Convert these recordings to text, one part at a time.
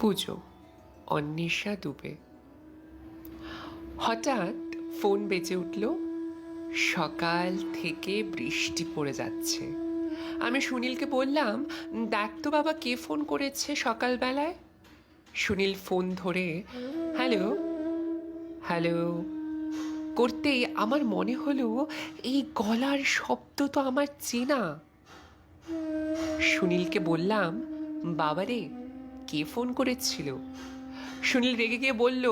পুজো অন্বেষা দুবে। হঠাৎ ফোন বেজে উঠল। সকাল থেকে বৃষ্টি পড়ে যাচ্ছে। আমি সুনীলকে বললাম, দেখ তো বাবা, কে ফোন করেছে সকালবেলায়। সুনীল ফোন ধরে হ্যালো হ্যালো করতেই আমার মনে হলো এই গলার শব্দ তো আমার চেনা। সুনীলকে বললাম, বাবারে, কে ফোন করেছিল? সুনীল রেগে গিয়ে বলল,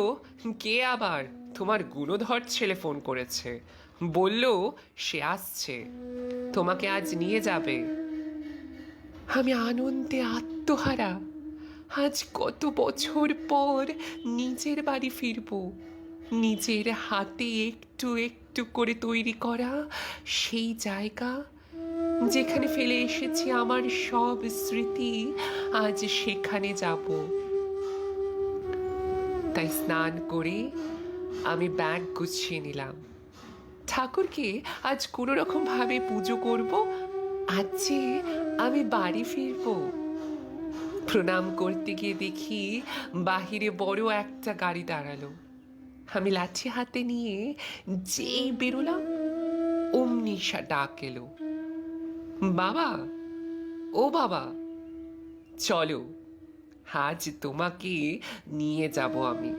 কে আবার? তোমার গুণধর ছেলে ফোন করেছে, বলল সে আসছে, তোমাকে আজ নিয়ে যাবে। আমি আনন্দে আত্মহারা। আজ কত বছর পর নিজের বাড়ি ফিরব, নিজের হাতে একটু একটু করে তৈরি করা সেই জায়গা যেখানে ফেলে এসেছি আমার সব স্মৃতি। আজ সেখানে যাব। তাই স্নান করে আমি ব্যাগ গুছিয়ে নিলাম। ঠাকুরকে আজ কোনো রকম ভাবে পুজো করব। আজ যে আমি বাড়ি ফিরব। প্রণাম করতে গিয়ে দেখি বাহিরে বড় একটা গাড়ি দাঁড়ালো। আমি লাঠি হাতে নিয়ে যেই বেরোলাম, অমনি ডাক এলো, বাবা, ও বাবা, চলো, আজ তোমাকে নিয়ে যাব আমি।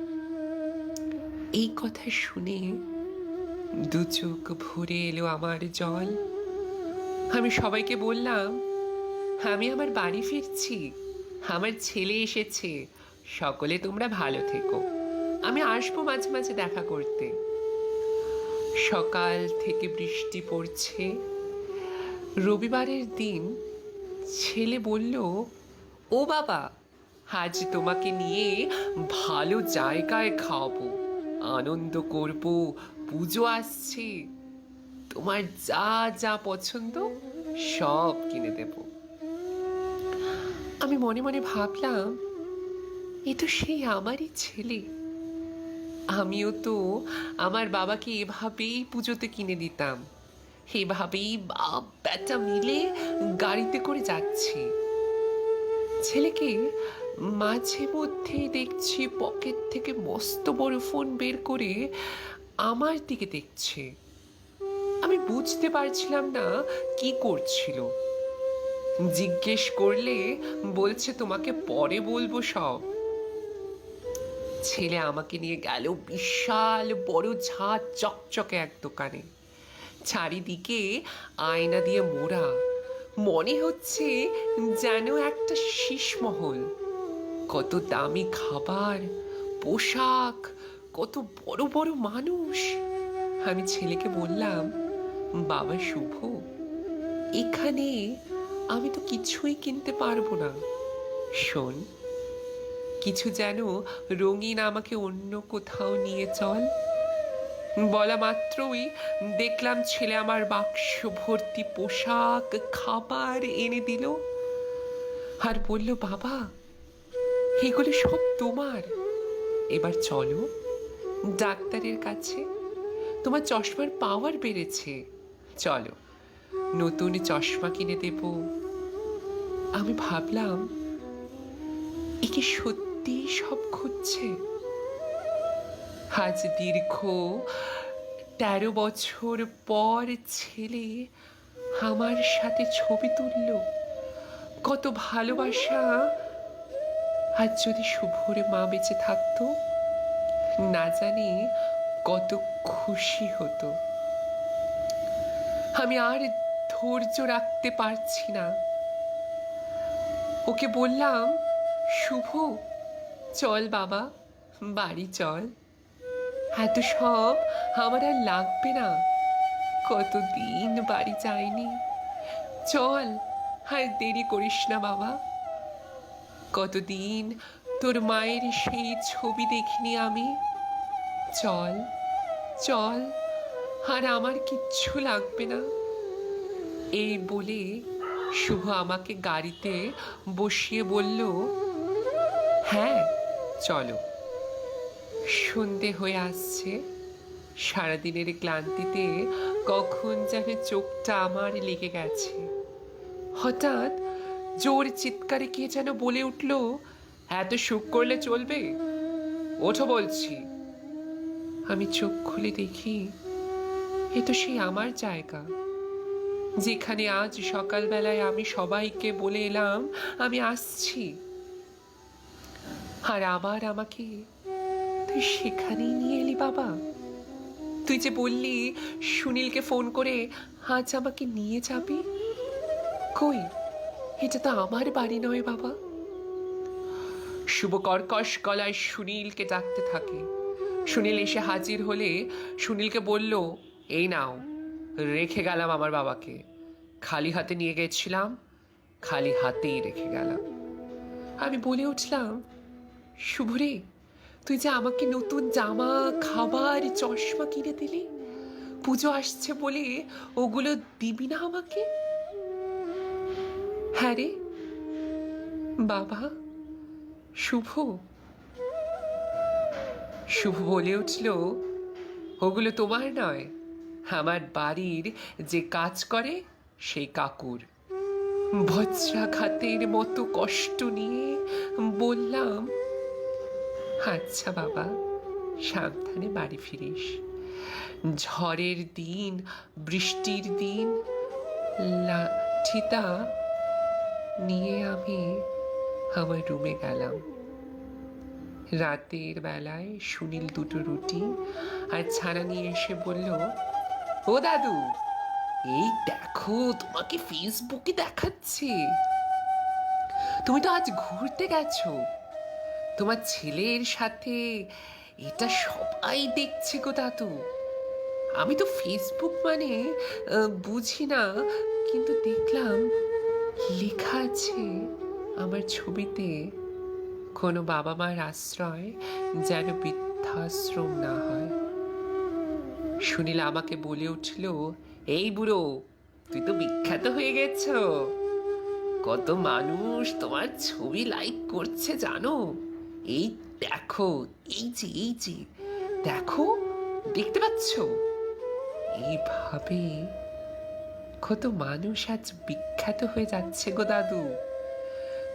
এই কথা শুনে দু চোখ ভরে এলো আমার জল। আমি সবাইকে বললাম, আমি আমার বাড়ি ফিরছি, আমার ছেলে এসেছে, সকলে তোমরা ভালো থেকো, আমি আসবো মাঝে মাঝে দেখা করতে। সকাল থেকে বৃষ্টি পড়ছে। রবিবারের দিন ছেলে বলল, ও বাবা, আজ তোমাকে নিয়ে ভালো জায়গায় খাওয়াবো, আনন্দ করব, পুজো আসছে, তোমার যা যা পছন্দ সব কিনে দেব। আমি মনে মনে ভাবলাম, এ তো সেই আমারই ছেলে। আমিও তো আমার বাবাকে এভাবেই পুজোতে কিনে দিতাম। এভাবেই বাপ বেটা মিলে গাড়িতে করে যাচ্ছি। ছেলেকে মাঝে মধ্যেই দেখছি পকেট থেকে মস্ত বড় ফোন বের করে আমার দিকে দেখছে। আমি বুঝতে পারছিলাম না কি করছিল। জিজ্ঞেস করলে বলছে, তোমাকে পরে বলবো সব। ছেলে আমাকে নিয়ে গেল বিশাল বড় ঝাঁ চকচকে এক দোকানে। চারিদিকে আয়না দিয়ে মোড়া, মনে হচ্ছে যেন একটা শীষমহল। কত দামি খাবার, পোশাক, কত বড় বড় মানুষ। আমি ছেলেকে বললাম, বাবা শুভ, এখানে আমি তো কিছুই কিনতে পারবো না। শোন, কিছু যেন রঙিন আমাকে অন্য কোথাও নিয়ে চল। বলা মাত্রই দেখলাম ছেলে আমার বাক্স ভর্তি পোশাক, খাবার এনে দিল আর বলল, বাবা, এগুলো সব তোমার, এবার চলো ডাক্তারের কাছে, তোমার চশমার পাওয়ার বেড়েছে, চলো নতুন চশমা কিনে দেব। আমি ভাবলাম, এ কি সত্যি সব খুঁজছে? আজ দীর্ঘ 13 বছর পর ছেলে আমার সাথে ছবি তুলল। কত ভালোবাসা। আজ যদি শুভর মা বেঁচে থাকতো, না জানি কত খুশি হতো। আমি আর ধৈর্য রাখতে পারছি না। ওকে বললাম, শুভ, চল বাবা, বাড়ি চল, এত সব আমার আর লাগবে না, কতদিন বাড়ি যাইনি, চল, আর দেরি করিস না বাবা। কতদিন তোর মায়ের সেই ছবি দেখিনি আমি, চল চল, আর আমার কিচ্ছু লাগবে না। এই বলে শুভ আমাকে গাড়িতে বসিয়ে বলল, হ্যাঁ চলো। সন্ধে হয়ে আসছে। সারাদিনের ক্লান্তিতে কখন যেন চোখটা আমার লেগে গেছে। হঠাৎ জোর চিৎকারে কে যেন বলে উঠল, এত সুখ করলে চলবে? ওঠো বলছি। আমি চোখ খুলে দেখি এ তো সেই আমার জায়গা, যেখানে আজ সকালবেলায় আমি সবাইকে বলে এলাম আমি আসছি, আর আবার আমাকে তুই সেখানেই নিয়ে এলি বাবা। তুই যে বললি সুনীলকে ফোন করে আজ আমাকে নিয়ে যাবি, কই, এটা তো আমার বাড়ি নয় বাবা। শুভ কর্কশ গলায় সুনীলকে ডাকতে থাকে। সুনীল এসে হাজির হলে সুনীলকে বলল, এই নাও, রেখে গেলাম আমার বাবাকে। খালি হাতে নিয়ে গেছিলাম, খালি হাতেই রেখে গেলাম। আমি বলে উঠলাম, শুভ রে, তুই যে আমাকে নতুন জামা, খাবার, চশমা কিনে দিলি, পুজো আসছে বলে ওগুলো দিবি না আমাকে? হ্যাঁ রে বাবা। শুভ শুভ বলে উঠল, ওগুলো তোমার নয়, আমার বাড়ির যে কাজ করে সেই কাকুর। বজ্রাঘাতের মতো কষ্ট নিয়ে বললাম, আচ্ছা বাবা, সাবধানে বাড়ি ফিরিস। ঝড়ের দিন, বৃষ্টির দিন লাঠিটা নিয়ে আমি আমার রুমে গেলাম। রাতের বেলায় সুনীল দুটো রুটি আর ছানা নিয়ে এসে বলল, ও দাদু, এই দেখো তোমাকে ফেসবুকে দেখাচ্ছে, তুমি তো আজ ঘুরতে গেছো, তোমার ছেলের সাথে, এটা সবাই দেখছে গো দাদু। আমি তো ফেসবুক মানে বুঝি না, কিন্তু দেখলাম লেখা আছে আমার ছবিতে, কোনো বাবা মার আশ্রয় যেন বৃদ্ধাশ্রম না হয়। সুনীল আমাকে বলে উঠল, এই বুড়ো, তুই তো বিখ্যাত হয়ে গেছ, কত মানুষ তোমার ছবি লাইক করছে জানো? এই দেখো, এই যে দেখো, দেখতে পাচ্ছ? এইভাবে কত মানুষ আজ বিখ্যাত হয়ে যাচ্ছে গো দাদু,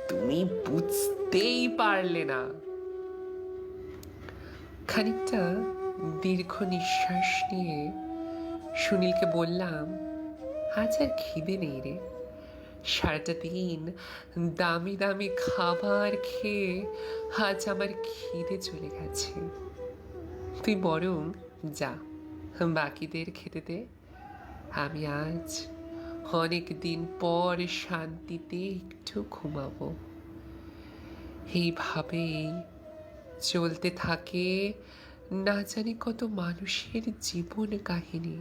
তুমি বুঝতেই পারলে না। খানিকটা দীর্ঘ নিঃশ্বাস নিয়ে সুনীলকে বললাম, আজ আর খিদে নেই রে, সারাটা দিন দামি দামি খাবার খেয়ে আজ আমার খিদে চলে গেছে। তুই বরং যা, বাকিদের খেতে দে, আমি আজ অনেক দিন পর শান্তিতে একটু ঘুমাবো। এইভাবেই চলতে থাকে না জানি কত মানুষের জীবন কাহিনী।